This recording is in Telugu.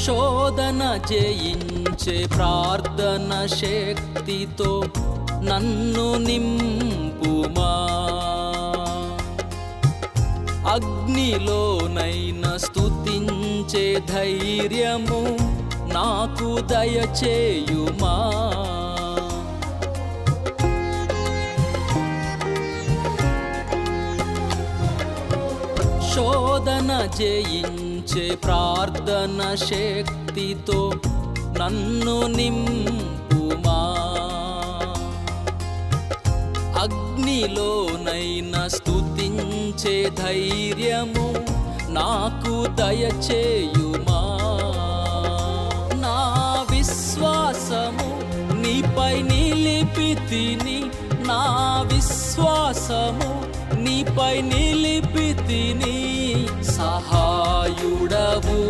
శోధన జయించే ప్రార్థన శక్తితో నన్ను నింపుమా. అగ్నిలోనైనా స్తుతించే ధైర్యము నాకు దయచేయుమా. శోధన జయించే ప్రార్థన శక్తితో నన్ను నింపుమా. అగ్నిలోనైనా స్తుతించే ధైర్యము నాకు దయచేయుమా. నా విశ్వాసము నీపై నిలిపితిని, నా విశ్వాసము నీపై నిలిపితిని. సహాయుడవు